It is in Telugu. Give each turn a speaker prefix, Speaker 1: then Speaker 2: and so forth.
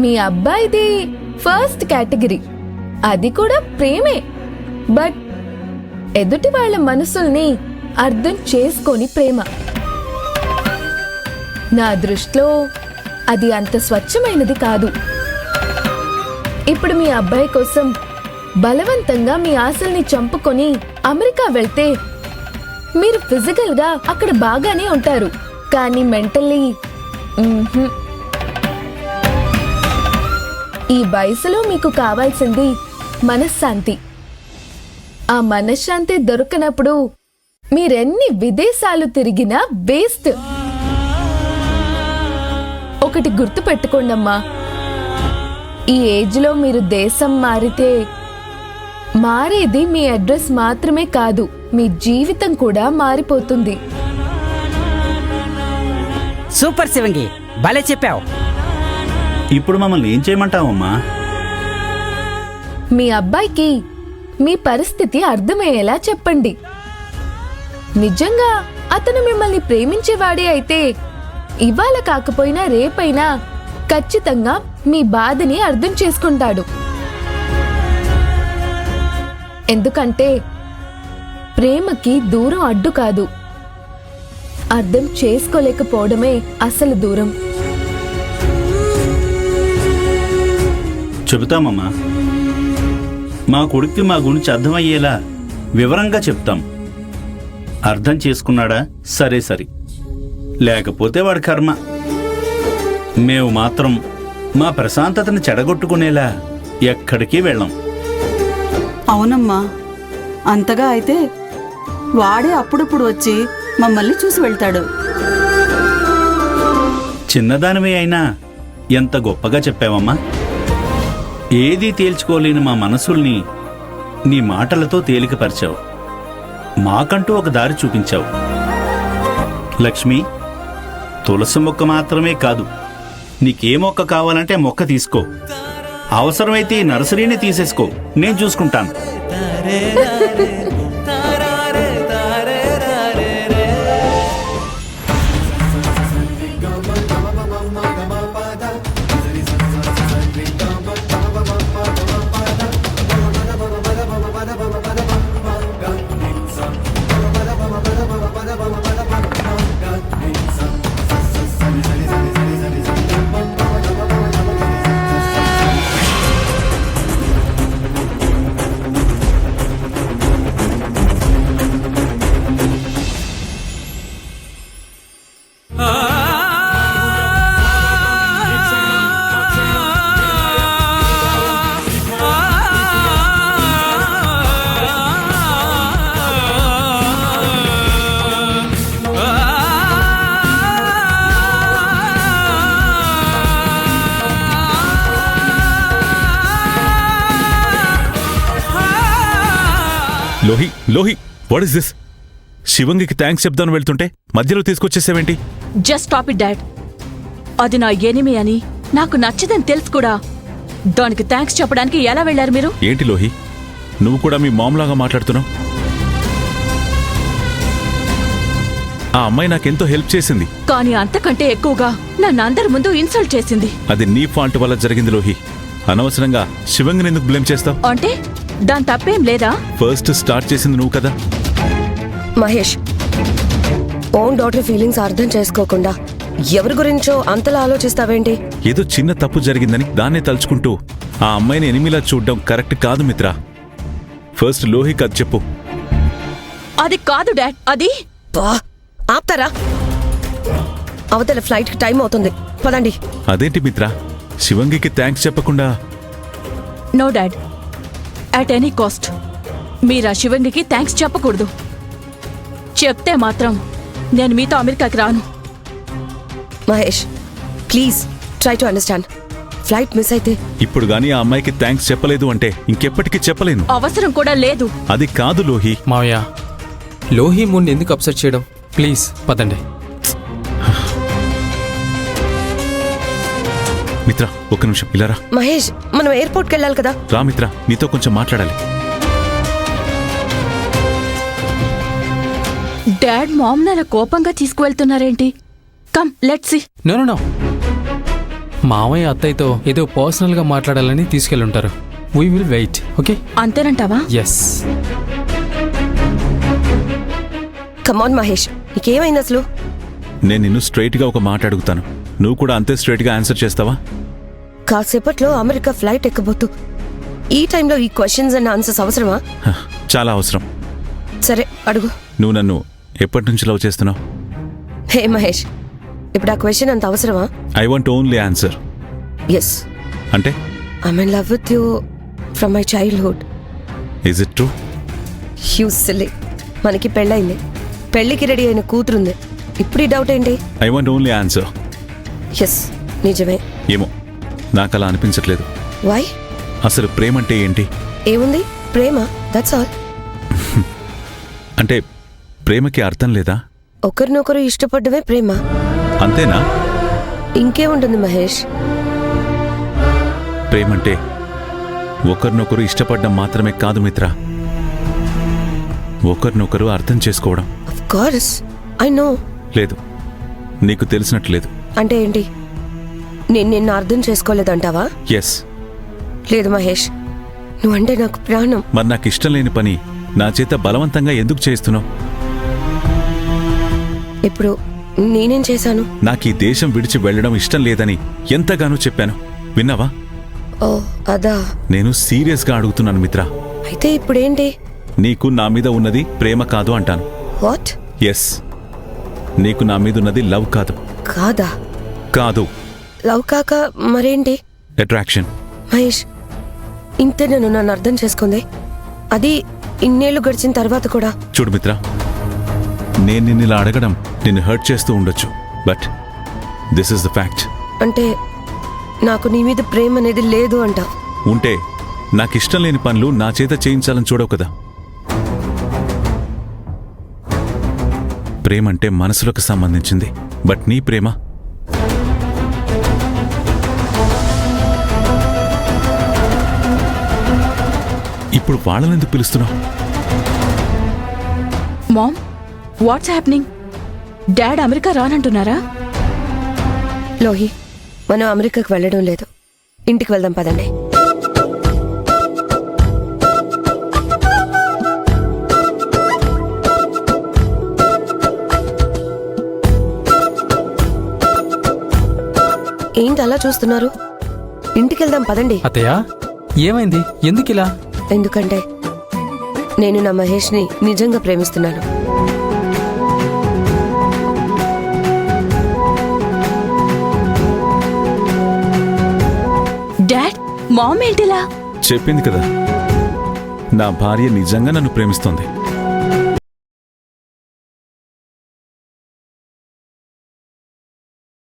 Speaker 1: మీ అబ్బాయిది ఫస్ట్ కేటగిరీ, అది కూడా ప్రేమే. బట్ ఎదుటి వాళ్ళ మనసుల్ని అర్థం చేసుకొని ప్రేమ. నా దృష్టిలో అది అంత స్వచ్ఛమైనది కాదు. ఇప్పుడు మీ అబ్బాయి కోసం బలవంతంగా మీ ఆశల్ని చంపుకొని అమెరికా వెళ్తే మీరు ఫిజికల్ గా అక్కడ బాగానే ఉంటారు, కానీ మెంటల్లీ ఈ వయసులో మీకు కావాల్సింది మనశ్శాంతి. ఆ మనశ్శాంతి దొరకనప్పుడు మీరెన్ని విదేశాలు తిరిగినా వేస్ట్. ఒకటి గుర్తు పెట్టుకోండమ్మా, ఈ ఏజ్లో మీరు దేశం మారితే మారేది మీ అడ్రస్ మాత్రమే కాదు, మీ జీవితం కూడా మారిపోతుంది.
Speaker 2: సూపర్ శివంగి, భలే చెప్పావు.
Speaker 3: ఇప్పుడు మమ్మల్ని ఏం చేయమంటావమ్మా?
Speaker 1: మీ అబ్బాయికి మీ పరిస్థితి అర్థమయ్యేలా చెప్పండి. నిజంగా అతను మిమ్మల్ని ప్రేమించేవాడే అయితే ఇవాళ కాకపోయినా రేపైనా ఖచ్చితంగా మీ బాధని అర్థం చేసుకుంటాడు. ఎందుకంటే ప్రేమకి దూరం అడ్డు కాదు, అర్థం చేసుకోలేకపోవడమే అసలు దూరం.
Speaker 3: చెబుతామమ్మా, మా కొడుక్కి మా గురించి అర్థమయ్యేలా వివరంగా చెప్తాం. అర్థం చేసుకున్నాడా సరే సరి, లేకపోతే వాడి కర్మ. మేము మాత్రం మా ప్రశాంతతని చెడగొట్టుకునేలా ఎక్కడికి వెళ్ళాం.
Speaker 4: అవునమ్మా, అంతగా అయితే వాడే అప్పుడప్పుడు వచ్చి మమ్మల్ని చూసి వెళ్తాడు.
Speaker 3: చిన్నదానివే అయినా ఎంత గొప్పగా చెప్పావమ్మా. ఏదీ తేల్చుకోలేని మా మనసుల్ని నీ మాటలతో తేలికపరిచావు. మాకంటూ ఒక దారి చూపించావు. లక్ష్మి, తులసి మొక్క మాత్రమే కాదు, నీకే మొక్క కావాలంటే మొక్క తీసుకో. అవసరమైతే ఈ నర్సరీని తీసేసుకో, నేను చూసుకుంటాను.
Speaker 5: Lohi, Lohi, what is this? శివంగికి థ్యాంక్స్ చెప్దాను వెళ్తుంటే మధ్యలో తీసుకొచ్చేసావేంటి?
Speaker 6: Just stop it dad. అది నా ఎనిమి అని నాకు నచ్చదని తెలుసు కూడా. దానికి థ్యాంక్స్ చెప్పడానికి ఎలా వెళ్లారు మీరు?
Speaker 5: ఏంటి లోహి, నువ్వు కూడా మీ మామ్లాగా మాట్లాడుతున్నావు? ఆ అమ్మాయి నాకెంతో హెల్ప్ చేసింది,
Speaker 6: కానీ అంతకంటే ఎక్కువగా నన్ను అందరి ముందు ఇన్సల్ట్ చేసింది.
Speaker 5: అది నీ ఫాల్ట్ వల్ల జరిగింది లోహి. అనవసరంగా శివంగిని ఎందుకు బ్లేమ్ చేస్తావు?
Speaker 6: అంటే దాని తప్పేం లేదా?
Speaker 5: ఫస్ట్ స్టార్ట్ చేసింది నువ్వు కదా.
Speaker 7: మహేష్, ఓన్ డాటర్ ఫీలింగ్స్ అర్థం చేసుకోకుండా ఎవరి గురించో అంతలా ఆలోచిస్తావేంటి?
Speaker 5: ఏదో చిన్న తప్పు జరిగిందని దాన్నే తలుచుకుంటూ ఆ అమ్మాయిని ఎనిమిలా చూడ్డం కరెక్ట్ కాదు మిత్రా. ఫస్ట్ లోహికి అది చెప్పు.
Speaker 6: అది కాదు డాడ్, అది
Speaker 7: ఆప్తారా? అవతల ఫ్లైట్ కి టైం అవుతుంది, పదండి.
Speaker 5: అదేంటి మిత్రా, శివంగికి థ్యాంక్స్ చెప్పకుండా?
Speaker 6: No dad, at any cost మీరా శివంగికి థ్యాంక్స్ చెప్పకూడదు. చెప్తే మాత్రం నేను మీతో అమెరికాకి రాను.
Speaker 7: Mahesh, please try to understand. Flight miss అయితే
Speaker 5: ఇప్పుడు గానీ ఆ అమ్మాయికి థ్యాంక్స్ చెప్పలేదు అంటే ఇంకెప్పటికీ చెప్పలేను.
Speaker 6: అవసరం కూడా లేదు.
Speaker 5: అది కాదు లోహి.
Speaker 8: మావయ్య, లోహి ముందు ఎందుకు అప్సెట్ చేయడం? ప్లీజ్ పదండి.
Speaker 5: మిత్ర, ఒక్క నిమిషం ఇలా రా.
Speaker 7: మహేష్, మనం ఎయిర్పోర్ట్కి వెళ్ళాలి కదా.
Speaker 5: రా మిత్ర, నీతో కొంచెం మాట్లాడాలి.
Speaker 6: డాడ్ మామ్ నాన్న కోపంగా తీసుకువెళ్తున్నారేంటి? Come let's see.
Speaker 8: No no no, మావయ్య అత్తయ్యతో ఏదో పర్సనల్గా మాట్లాడాలని తీసుకెళ్ళుంటారు. We will wait. ఓకే?
Speaker 6: అంతేనంటావా?
Speaker 8: ఎస్.
Speaker 7: కమాన్ మహేష్, నీకేమైంది అసలు?
Speaker 5: నేను నిన్ను స్ట్రైట్గా ఒక మాట అడుగుతాను, నువ్వు కూడా అంతే స్ట్రైట్గా ఆన్సర్ చేస్తావా?
Speaker 7: కాసేపట్లో అమెరికా ఫ్లైట్ ఎక్కబోతూ ఈ టైంలో ఈ క్వశ్చన్స్ అండ్ ఆన్సర్స్ అవసరమా?
Speaker 5: హ, చాలా అవసరం.
Speaker 7: సరే అడుగు.
Speaker 5: నువ్వు నన్ను ఎప్పటి నుంచి లవ్ చేస్తున్నావు?
Speaker 7: హే మహేష్, ఇప్పుడు ఆ క్వశ్చన్ అంత అవసరమా?
Speaker 5: I want only answer.
Speaker 7: Yes,
Speaker 5: అంటే
Speaker 7: I'm in love with you from my childhood.
Speaker 5: Is it true?
Speaker 7: You silly, మనకి పెళ్ళైంది, పెళ్ళికి రెడీ అయిన కూతురుంది, ఇప్పుడు ఈ డౌట్ ఏంటి?
Speaker 5: I want only answer.
Speaker 7: Yes, నిజమే.
Speaker 5: ఏమో, నాకు అలా అనిపించట్లేదు.
Speaker 7: వై?
Speaker 5: అసలు ప్రేమ అంటే ఏంటి?
Speaker 7: ఏముంది, ప్రేమ, దట్స్ ఆల్.
Speaker 5: అంటే ప్రేమకి అర్థం లేదా?
Speaker 7: ఒకరినొకరు ఇష్టపడ్డమే ప్రేమ.
Speaker 5: అంతేనా?
Speaker 7: ఇంకేముంటుంది మహేష్?
Speaker 5: ప్రేమంటే ఒకరినొకరు ఇష్టపడడం మాత్రమే కాదు మిత్ర, ఒకరినొకరు అర్థం చేసుకోవడం.
Speaker 7: Of course I know.
Speaker 5: లేదు, నీకు తెలిసినట్లేదు.
Speaker 7: అంటే ఏంటి? నేను నిన్ను అర్థం చేసుకోలేదంటావా?
Speaker 5: ఎస్.
Speaker 7: లేదు మహేష్, నువ్వంటే నాకు ప్రాణం.
Speaker 5: మరి నాకు ఇష్టం లేని పని నా చేత బలవంతంగా ఎందుకు చేస్తున్నావు?
Speaker 7: ఇప్పుడు నేనేం చేశాను?
Speaker 5: నాకు ఈ దేశం విడిచి వెళ్ళడం ఇష్టం లేదని ఎంతగానో చెప్పాను, విన్నావా?
Speaker 7: ఓ అదా.
Speaker 5: నేను సీరియస్గా అడుగుతున్నాను మిత్ర.
Speaker 7: అయితే ఇప్పుడేంటి?
Speaker 5: నీకు నా మీద ఉన్నది ప్రేమ కాదు అంటాను.
Speaker 7: వాట్?
Speaker 5: ఎస్, నీకు నా మీద ఉన్నది లవ్ కాదు.
Speaker 7: కాదా?
Speaker 5: కాదు,
Speaker 7: లవ్ కాక మరేంటి?
Speaker 5: అట్రాక్షన్.
Speaker 7: మహేష్, ఇంతే నన్ను అర్థం చేసుకుంది, అది ఇన్నేళ్లు గడిచిన తర్వాత కూడా.
Speaker 5: చూడు మిత్ర, నేను నిన్ను ఇలా అడగడం నిన్ను హర్ట్ చేస్తూ ఉండొచ్చు, but this is the fact.
Speaker 7: అంటే నాకు నీ మీద ప్రేమ అనేది లేదు అంట.
Speaker 5: ఉంటే నాకు ఇష్టం లేని పనులు నా చేత చేయించాలని చూడవు కదా. ప్రేమ అంటే మనసులకు సంబంధించింది, బట్ నీ ప్రేమ ఇప్పుడు వాళ్ళనెందుకు పిలుస్తున్నావు?
Speaker 6: Mom, what's happening? Dad America రానంటున్నారా?
Speaker 7: లోహి, మనం అమెరికాకు వెళ్ళడం లేదు, ఇంటికి వెళ్దాం పదండి. ఏంటి అలా చూస్తున్నారు? ఇంటికి వెళ్దాం పదండి.
Speaker 8: అత్తయ్య, ఏమైంది? ఎందుకు ఇలా?
Speaker 7: ఎందుకంటే నేను నా మహేష్ని నిజంగా ప్రేమిస్తున్నాను.
Speaker 6: డాడ్, మామ్ ఏంటిలా?
Speaker 5: చెప్పింది కదా, నా భార్య నిజంగా నన్ను ప్రేమిస్తోంది.